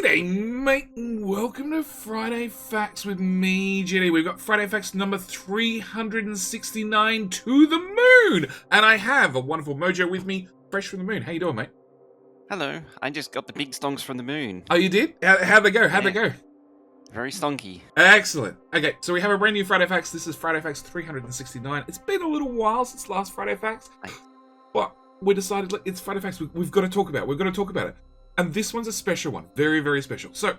G'day, mate, and welcome to Friday Facts with me, Jenny. We've got Friday Facts number 369 to the moon, and I have a wonderful Mojo with me, fresh from the moon. How you doing, mate? Hello, I just got the big stonks from the moon. Oh, you did? How'd they go? How'd they Yeah. go? Very stonky. Excellent. Okay, so we have a brand new Friday Facts. This is Friday Facts 369. It's been a little while since last Friday Facts, but we decided it's Friday Facts. We've got to talk about it. We've got to talk about it. And this one's a special one. Very, very special. So,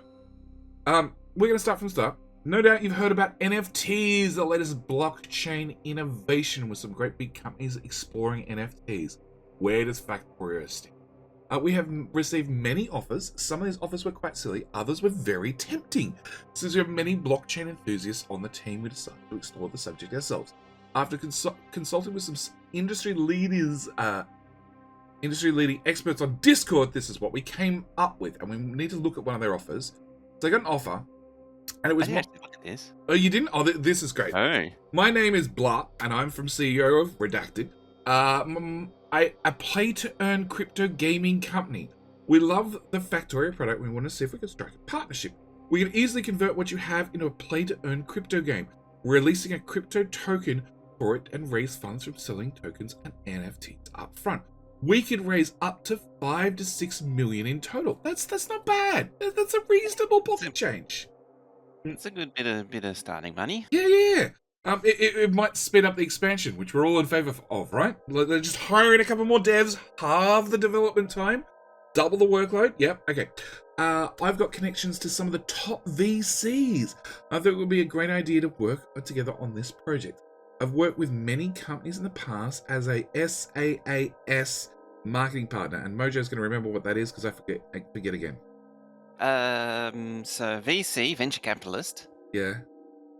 we're going to start from the start. No doubt you've heard about NFTs, the latest blockchain innovation with some great big companies exploring NFTs. Where does Factorio stand? We have received many offers. Some of these offers were quite silly. Others were very tempting. Since we have many blockchain enthusiasts on the team, we decided to explore the subject ourselves. After consulting with some industry-leading experts on Discord, this is what we came up with, and we need to look at one of their offers. So I got an offer, and it was... I didn't actually look at this. Oh, you didn't? Oh, this is great. Oh. My name is Blah, and I'm from CEO of Redacted. A play-to-earn crypto gaming company. We love the Factorio product. We want to see if we can strike a partnership. We can easily convert what you have into a play-to-earn crypto game. We're releasing a crypto token for it and raise funds from selling tokens and NFTs up front. We could raise up to 5 to 6 million in total. That's not bad. That's a reasonable pocket change. It's a good bit of starting money. Yeah. It might speed up the expansion, which we're all in favor of, right? They're just hiring a couple more devs, halve the development time, double the workload. Yep, okay. I've got connections to some of the top VCs. I thought it would be a great idea to work together on this project. I've worked with many companies in the past as a SaaS marketing partner, and Mojo's going to remember what that is because I forget again. So VC, venture capitalist. Yeah,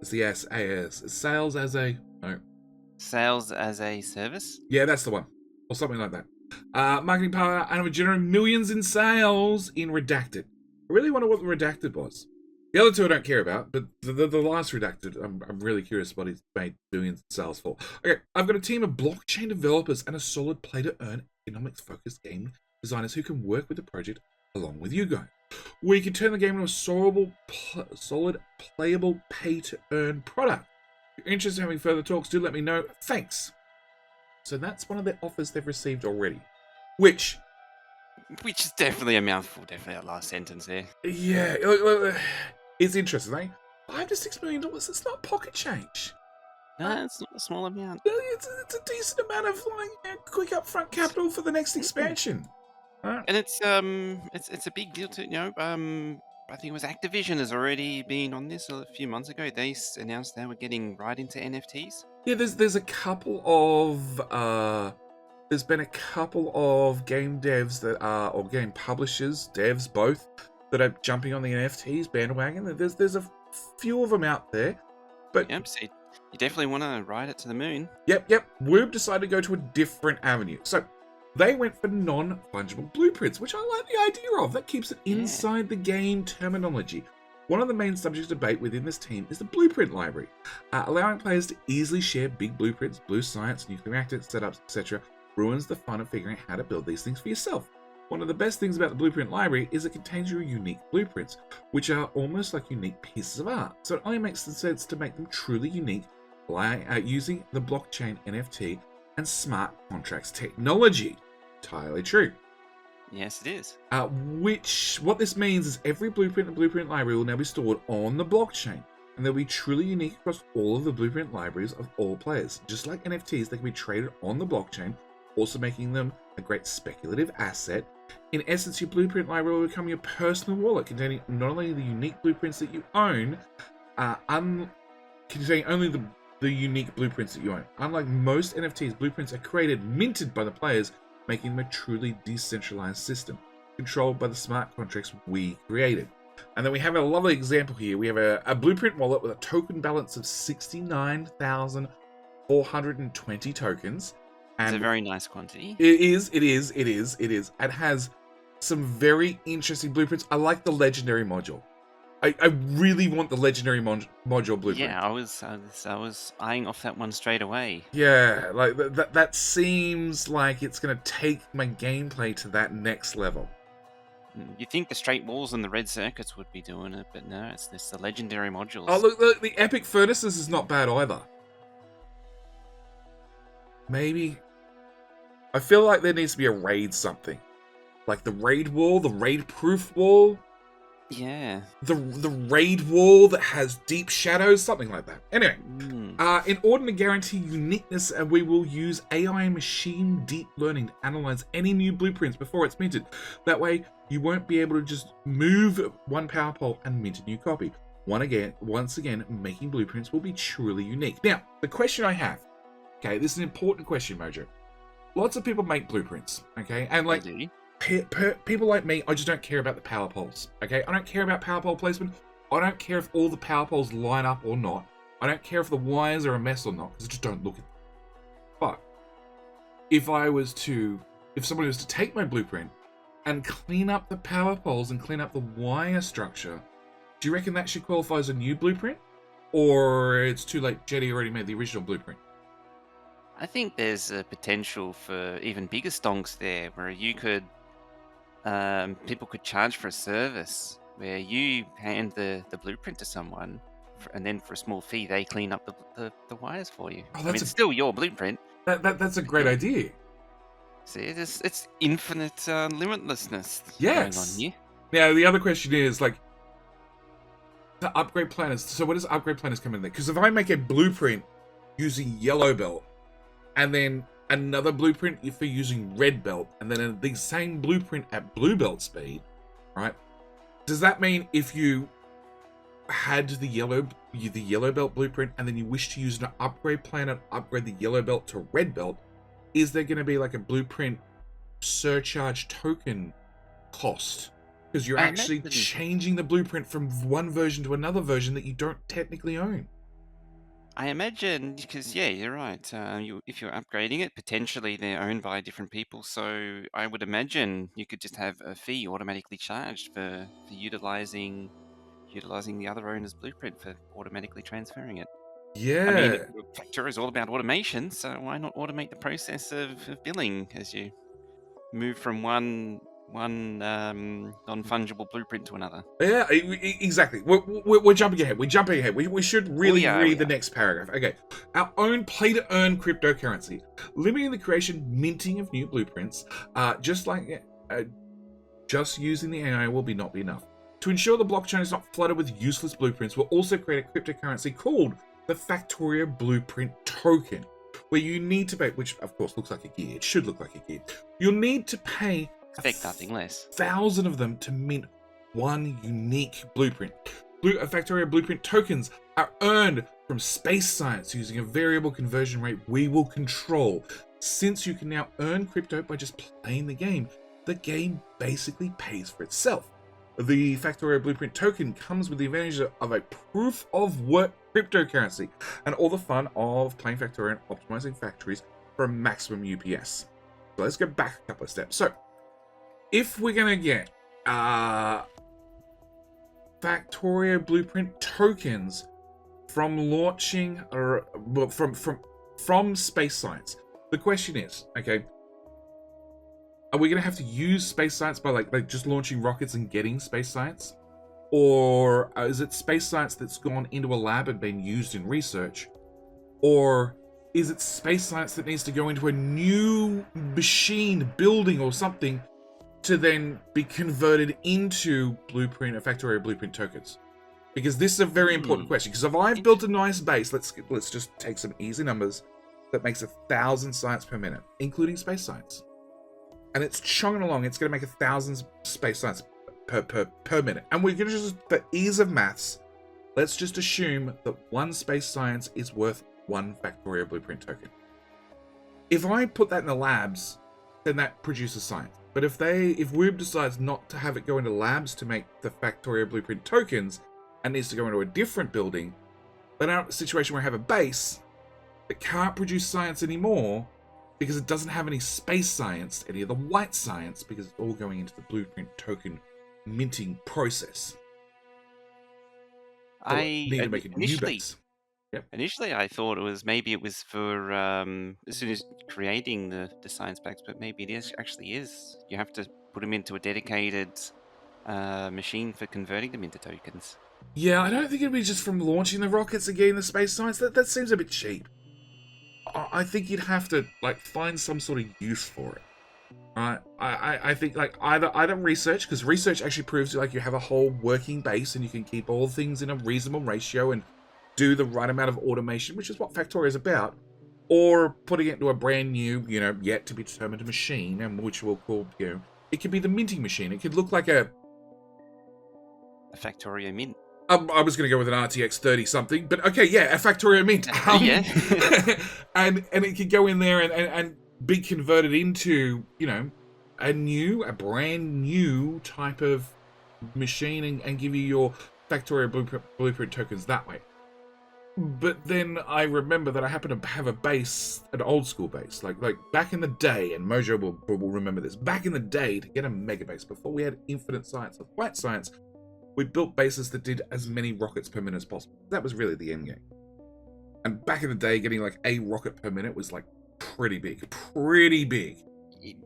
it's the SaaS. It's sales as a... No. Sales as a service? Yeah, that's the one. Or something like that. Marketing partner, and we're generating millions in sales in Redacted. I really wonder what the Redacted was. The other two I don't care about, but the last Redacted, I'm really curious what he's made billions in sales for. Okay, I've got a team of blockchain developers and a solid play-to-earn, economics-focused game designers who can work with the project along with you guys. We can turn the game into a solid, playable, pay-to-earn product. If you're interested in having further talks, do let me know. Thanks. So that's one of the offers they've received already. Which is definitely a mouthful, definitely that last sentence there. Yeah, it's interesting, eh? $5 to $6 million, it's not pocket change. No, it's not a small amount. It's a decent amount of quick upfront capital for the next expansion. And it's a big deal too, I think it was Activision has already been on this a few months ago. They announced they were getting right into NFTs. Yeah, there's a couple of there's been a couple of game devs that are, or game publishers, devs both, that are jumping on the NFTs bandwagon. There's a few of them out there, but Yep, so you definitely want to ride it to the moon. Yep. We've decided to go to a different avenue. So they went for non-fungible blueprints, which I like the idea of. That keeps it inside the game terminology. One of the main subjects of debate within this team is the blueprint library, allowing players to easily share big blueprints, blue science, nuclear reactor setups, etc. ruins the fun of figuring out how to build these things for yourself. One of the best things about the blueprint library is it contains your unique blueprints, which are almost like unique pieces of art. So it only makes sense to make them truly unique using the blockchain NFT and smart contracts technology. Entirely true. Yes, it is. What this means is every blueprint and blueprint library will now be stored on the blockchain, and they'll be truly unique across all of the blueprint libraries of all players. Just like NFTs, they can be traded on the blockchain, also making them a great speculative asset. In essence, your blueprint library will become your personal wallet, containing not only the unique blueprints that you own, containing only the unique blueprints that you own. Unlike most NFTs, blueprints are created, minted by the players, making them a truly decentralized system, controlled by the smart contracts we created. And then we have a lovely example here. We have a blueprint wallet with a token balance of 69,420 tokens. And it's a very nice quantity. It is. It has some very interesting blueprints. I like the legendary module. I really want the legendary module blueprint. Yeah, I was eyeing off that one straight away. Yeah, like that seems like it's going to take my gameplay to that next level. You think the straight walls and the red circuits would be doing it, but no, it's this the legendary Oh, modules. look, the epic furnaces is not bad either. Maybe. I feel like there needs to be a raid something. Like the raid wall, the raid proof wall, Yeah. the raid wall that has deep shadows, something like that. Anyway, Mm. in order to guarantee uniqueness, we will use AI machine deep learning to analyze any new blueprints before it's minted. That way, you won't be able to just move one power pole and mint a new copy. Once again, making blueprints will be truly unique. Now, the question I have, okay, this is an important question, Mojo. Lots of people make blueprints, okay, and They like do. people like me, I just don't care about the power poles, okay? I don't care about power pole placement. I don't care if all the power poles line up or not. I don't care if the wires are a mess or not, because I just don't look at them. But if someone was to take my blueprint and clean up the power poles and clean up the wire structure, do you reckon that should qualify as a new blueprint? Or it's too late, Jetty already made the original blueprint? I think there's a potential for even bigger stonks there, where you could, people could charge for a service where you hand the blueprint to someone, and then for a small fee, they clean up the wires for you. Oh, I mean, it's still your blueprint. that's a But great yeah, idea. see, it's infinite limitlessness going on Yes. here. Now, the other question is, like, the upgrade planners. So what does upgrade planners come in there? Because if I make a blueprint using yellow belt, and then another blueprint for using red belt, and then the same blueprint at blue belt speed, right? Does that mean if you had the yellow belt blueprint and then you wish to use an upgrade plan and upgrade the yellow belt to red belt, is there going to be like a blueprint surcharge token cost? Because you're I actually imagine. changing the blueprint from one version to another version that you don't technically own. I imagine because yeah, you're right. If you're upgrading it, potentially they're owned by different people. So I would imagine you could just have a fee automatically charged for utilizing the other owner's blueprint for automatically transferring it. I mean, Yeah. Factorio is all about automation, so why not automate the process of billing as you move from one non-fungible blueprint to another? Yeah, exactly. We're jumping ahead. We're jumping ahead. We should really We are, read we the are. next paragraph. Okay. Our own play to earn cryptocurrency, limiting the creation, minting of new blueprints, just like just using the AI will not be enough. To ensure the blockchain is not flooded with useless blueprints, we'll also create a cryptocurrency called the Factorio Blueprint Token, where you need to pay, which of course looks like a gear. It should look like a gear. You'll need to pay Expect nothing less. 1,000 of them to mint one unique blueprint. Factorio Blueprint tokens are earned from space science using a variable conversion rate we will control. Since you can now earn crypto by just playing the game basically pays for itself. The Factorio Blueprint token comes with the advantage of a proof of work cryptocurrency and all the fun of playing Factorio and optimizing factories for maximum UPS. So let's go back a couple of steps. So, if we're gonna get Factorio Blueprint tokens from launching or from space science, the question is, okay, are we gonna have to use space science by like just launching rockets and getting space science, or is it space science that's gone into a lab and been used in research, or is it space science that needs to go into a new machine building or something to then be converted into Blueprint or Factorio Blueprint tokens? Because this is a very important question. Because if I've built a nice base, let's just take some easy numbers that makes 1,000 science per minute, including space science, and it's chugging along. It's going to make 1,000 space science per minute, and we're going to just, for ease of maths, let's just assume that one space science is worth one Factorio Blueprint token. If I put that in the labs, then that produces science. But if Woob decides not to have it go into labs to make the Factorio Blueprint tokens and needs to go into a different building, then I'm in a situation where I have a base that can't produce science anymore because it doesn't have any space science, any of the white science, because it's all going into the Blueprint token minting process. So I I need to make a new initially base. Yep. Initially, I thought maybe it was for as soon as creating the science packs, but maybe it actually is. You have to put them into a dedicated machine for converting them into tokens. Yeah, I don't think it'd be just from launching the rockets and getting the space science. That seems a bit cheap. I think you'd have to like find some sort of use for it. Right? I think like either research, because research actually proves like you have a whole working base and you can keep all things in a reasonable ratio and do the right amount of automation, which is what Factorio is about, or putting it into a brand new, yet to be determined machine, and which we'll call, it could be the minting machine. It could look like A Factorio mint. I was going to go with an RTX 30 something, but okay, yeah, a Factorio mint. Yeah. and it could go in there and be converted into, a brand new type of machine and give you your Factorio blueprint tokens that way. But then I remember that I happen to have a base, an old school base, like back in the day, and Mojo will remember this. Back in the day, to get a mega base, before we had infinite science or flat science, we built bases that did as many rockets per minute as possible. That was really the end game. And back in the day, getting like a rocket per minute was like pretty big.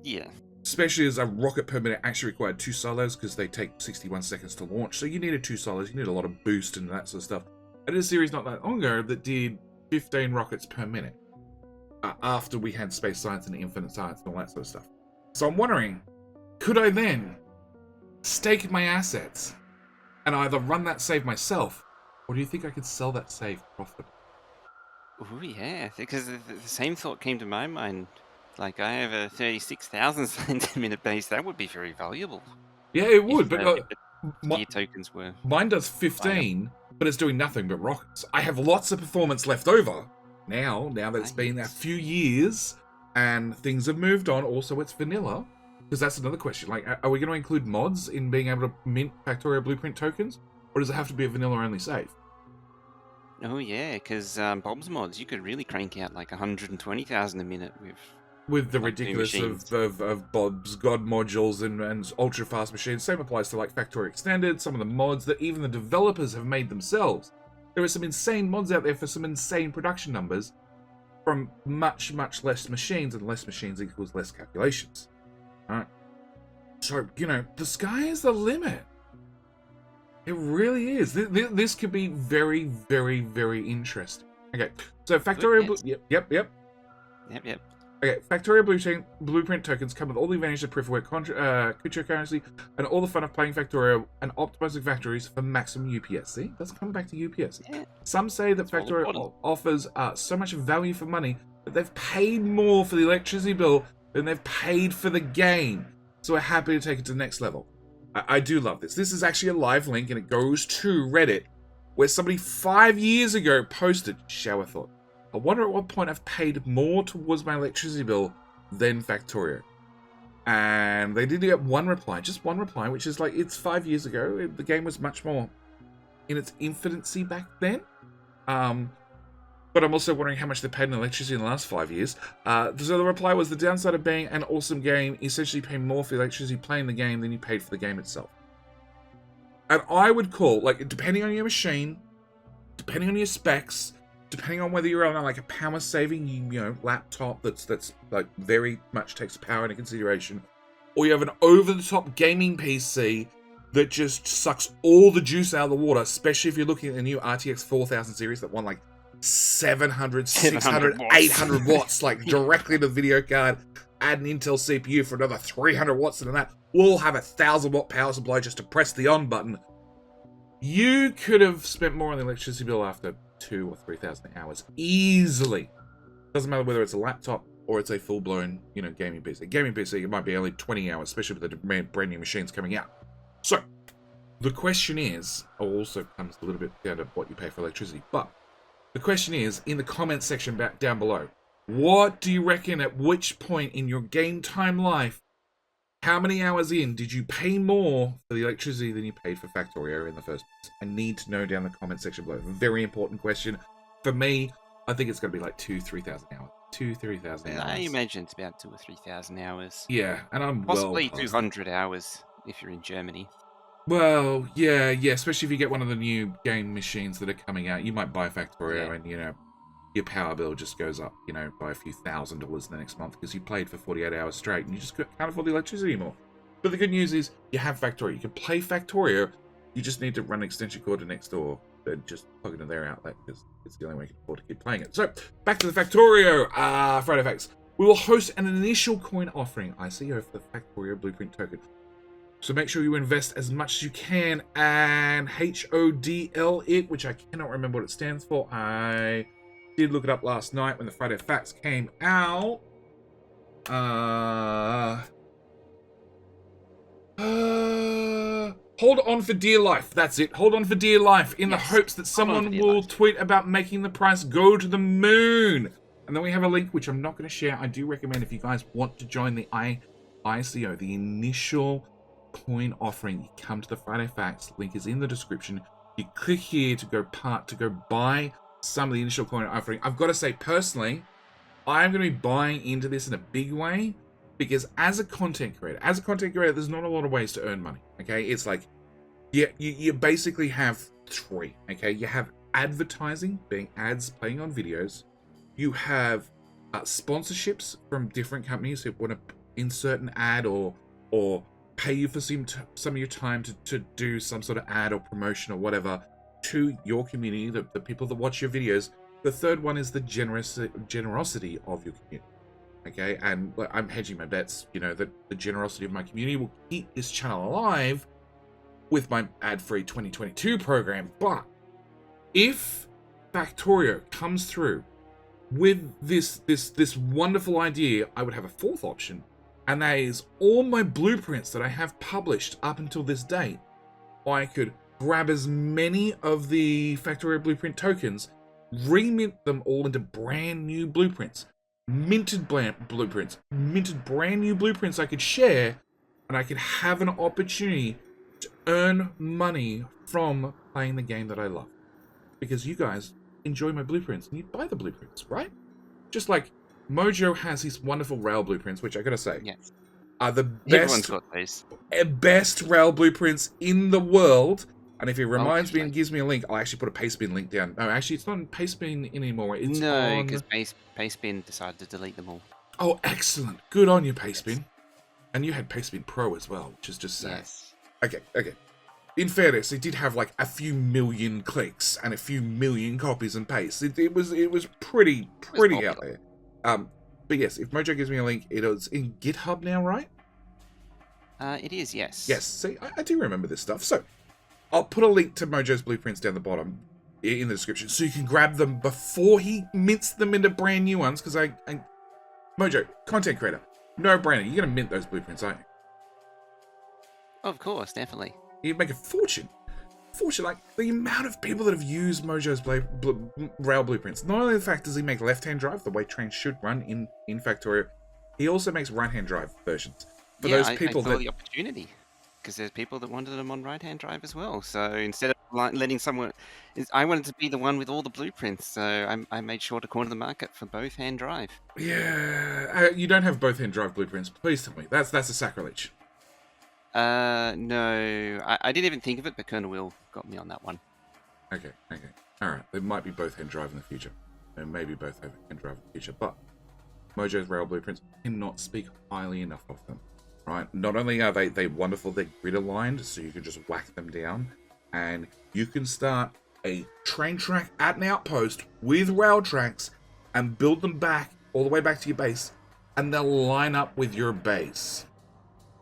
Yeah. Especially as a rocket per minute actually required 2 solos, because they take 61 seconds to launch. So you needed 2 solos, you needed a lot of boost and that sort of stuff. I did a series not that long ago that did 15 rockets per minute after we had space science and infinite science and all that sort of stuff. So I'm wondering, could I then stake my assets and either run that save myself, or do you think I could sell that save profitably? Oh yeah, because the same thought came to my mind. Like I have a 36,000 centimeter base. That would be very valuable. Yeah, it would, If but the gear tokens were. mine does 15, but it's doing nothing but rockets. I have lots of performance left over now that it's been a few years and things have moved on. Also, it's vanilla, because that's another question. Like, are we going to include mods in being able to mint Factorio blueprint tokens, or does it have to be a vanilla only save? Oh yeah, because Bob's mods, you could really crank out like 120,000 a minute with the like ridiculous of Bob's God modules and ultra fast machines. Same applies to like Factorio Extended, some of the mods that even the developers have made themselves. There are some insane mods out there for some insane production numbers from much less machines, and less machines equals less calculations. Alright? So, the sky is the limit. It really is. This could be very, very, very interesting. Okay, so Factorio... Yep. Okay, Factorio blueprint tokens come with all the advantages of proof of work, cryptocurrency, and all the fun of playing Factorio and optimizing factories for maximum UPS. See, that's coming back to UPS. Yeah. Some say that Factorio offers so much value for money that they've paid more for the electricity bill than they've paid for the game. So we're happy to take it to the next level. I do love this. This is actually a live link, and it goes to Reddit, where somebody 5 years ago posted, shower thought, I wonder at what point I've paid more towards my electricity bill than Factorio. And they did get one reply, just one reply, which is like, it's 5 years ago. The game was much more in its infancy back then. But I'm also wondering how much they paid in electricity in the last 5 years. So the reply was, the downside of being an awesome game, essentially paying more for the electricity playing the game than you paid for the game itself. And I would call, like, depending on your machine, depending on your specs, depending on whether you're on like a power saving, laptop that's like very much takes power into consideration, or you have an over-the-top gaming PC that just sucks all the juice out of the water, especially if you're looking at the new RTX 4000 series that won like 700, 600, 800 watts, like directly to the video card, add an Intel CPU for another 300 watts and that, we'll have a 1,000 watt power supply just to press the on button. You could have spent more on the electricity bill after 2,000 or 3,000 hours easily. Doesn't matter whether it's a laptop or it's a full-blown, gaming PC. Gaming PC, it might be only 20 hours, especially with the brand new machines coming out. So, the question is, also comes a little bit down to what you pay for electricity, but the question is, in the comments section back down below, what do you reckon at which point in your game time life, how many hours in did you pay more for the electricity than you paid for Factorio in the first place? I need to know down in the comment section below. Very important question. For me, I think it's going to be like 2,000-3,000 hours. 2,000-3,000 hours. I imagine it's about 2,000 or 3,000 hours. Yeah, and I'm possibly 200 hours if you're in Germany. Well, yeah, especially if you get one of the new game machines that are coming out. You might buy Factorio and, your power bill just goes up, by a few $1,000s the next month because you played for 48 hours straight and you just can't afford the electricity anymore. But the good news is you have Factorio. You can play Factorio. You just need to run an extension cord to next door and just plug it into their outlet because it's the only way you can afford to keep playing it. So back to the Factorio Friday Facts. We will host an initial coin offering, ICO, for the Factorio Blueprint token. So make sure you invest as much as you can and HODL it, which I cannot remember what it stands for. I did look it up last night when the Friday Facts came out. Hold on for dear life. That's it. Hold on for dear life in the hopes that someone will tweet about making the price go to the moon. And then we have a link, which I'm not going to share. I do recommend if you guys want to join the ICO, the initial coin offering, you come to the Friday Facts. Link is in the description. You click here to go buy some of the initial coin offering. I've got to say, personally, I'm going to be buying into this in a big way because as a content creator, there's not a lot of ways to earn money. Okay, it's like you basically have three. Okay, you have advertising, being ads playing on videos. You have sponsorships from different companies who want to insert an ad or pay you for some of your time to do some sort of ad or promotion or whatever to your community, the people that watch your videos. The third one is the generosity of your community. Okay, and I'm hedging my bets, that the generosity of my community will keep this channel alive with my ad-free 2022 program. But if Factorio comes through with this wonderful idea, I would have a fourth option, and that is all my blueprints that I have published up until this date. I could grab as many of the Factorio blueprint tokens, remint them all into brand new blueprints, minted brand new blueprints I could share, and I could have an opportunity to earn money from playing the game that I love. Because you guys enjoy my blueprints and you buy the blueprints, right? Just like Mojo has his wonderful rail blueprints, which I gotta say are the best rail blueprints in the world. And if he reminds me and gives me a link, I'll actually put a Pastebin link down. No, actually, it's not on Pastebin anymore. It's on... because Pastebin decided to delete them all. Oh, excellent. Good on you, Pastebin. Yes. And you had Pastebin Pro as well, which is just sad. Yes. Okay. In fairness, it did have like a few million clicks and a few million copies and pastes. It was pretty out there. But yes, if Mojo gives me a link, it is in GitHub now, right? It is, yes. Yes. See, I do remember this stuff. So I'll put a link to Mojo's blueprints down the bottom in the description, so you can grab them before he mints them into brand new ones. Because Mojo, content creator, no brainer. You're gonna mint those blueprints, aren't you? Of course, definitely. You'd make a fortune. Like the amount of people that have used Mojo's rail blueprints. Not only the fact does he make left-hand drive, the way trains should run in Factorio, he also makes right-hand drive versions. For those people I saw the opportunity, because there's people that wanted them on right-hand drive as well. So instead of letting someone, I wanted to be the one with all the blueprints. So I made sure to corner the market for both hand drive. Yeah, you don't have both hand drive blueprints. Please tell me that's a sacrilege. No, I didn't even think of it, but Colonel Will got me on that one. Okay. All right, there might be both hand drive in the future, and maybe both have hand drive in the future. But Mojo's rail blueprints, cannot speak highly enough of them. Right? Not only are they wonderful, they're grid aligned, so you can just whack them down, and you can start a train track at an outpost with rail tracks and build them back all the way back to your base, and they'll line up with your base.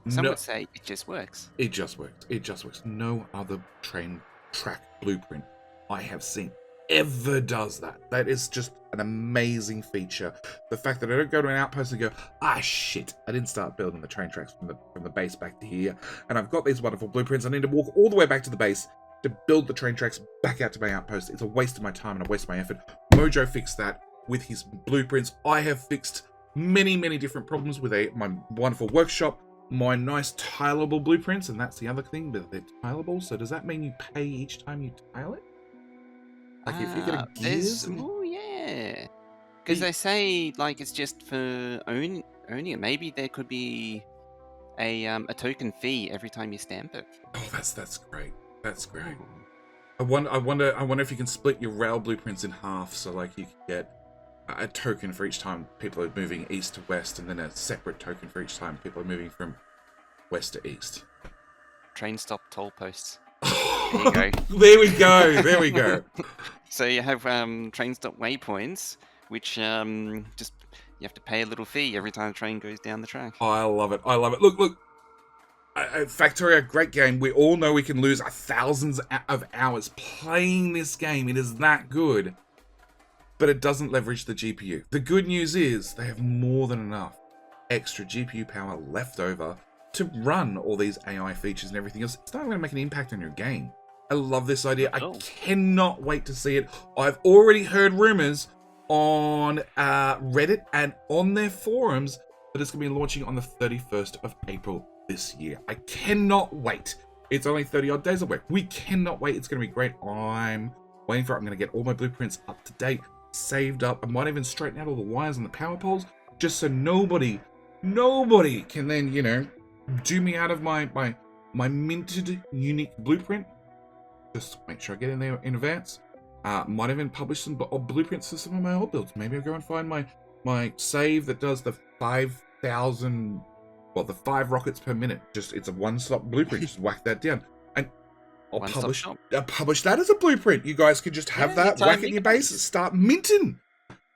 Some would say it just works. It just works. No other train track blueprint I have seen ever does that. That is just an amazing feature. The fact that I don't go to an outpost and go, shit, I didn't start building the train tracks from the base back to here, and I've got these wonderful blueprints. I need to walk all the way back to the base to build the train tracks back out to my outpost. It's a waste of my time and a waste of my effort. Mojo fixed that with his blueprints. I have fixed many different problems with my wonderful workshop. My nice tileable blueprints, and that's the other thing, but they're tileable, so does that mean you pay each time you tile it? Like if you get a gears? Oh, yeah. Because they say, like, it's just for owning it. Maybe there could be a token fee every time you stamp it. Oh, that's great. That's great. I wonder if you can split your rail blueprints in half, so like you can get a token for each time people are moving east to west, and then a separate token for each time people are moving from West to east. Train stop toll posts. There you go. There we go. There we go. So you have train stop waypoints, which just you have to pay a little fee every time a train goes down the track. I love it. I love it. Look. Factorio, great game. We all know we can lose thousands of hours playing this game. It is that good. But it doesn't leverage the GPU. The good news is they have more than enough extra GPU power left over to run all these AI features and everything else. It's not going to make an impact on your game. I love this idea. I cannot wait to see it. I've already heard rumors on Reddit and on their forums that it's going to be launching on the 31st of April this year. I cannot wait. It's only 30 odd days away. We cannot wait. It's going to be great. I'm waiting for it. I'm going to get all my blueprints up to date, saved up. I might even straighten out all the wires and the power poles just so nobody can then, you know, do me out of my minted unique blueprint. Just make sure I get in there in advance. Might even publish some blueprints for some of my old builds. Maybe I'll go and find my save that does the 5,000, well, the 5 rockets per minute. Just, it's a one-stop blueprint. Just whack that down. And I'll publish that as a blueprint. You guys can just have that, whack it in your base, and start minting.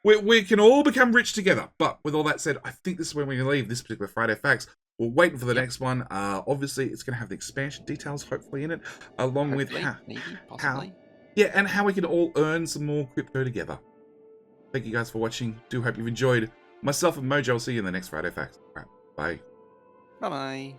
We can all become rich together. But with all that said, I think this is where we're going to leave this particular Friday Facts. We're waiting for the next one. Obviously, it's going to have the expansion details, hopefully, in it, along with how we can all earn some more crypto together. Thank you guys for watching. Do hope you've enjoyed. Myself and Mojo will see you in the next Friday Facts. Right, bye. Bye-bye.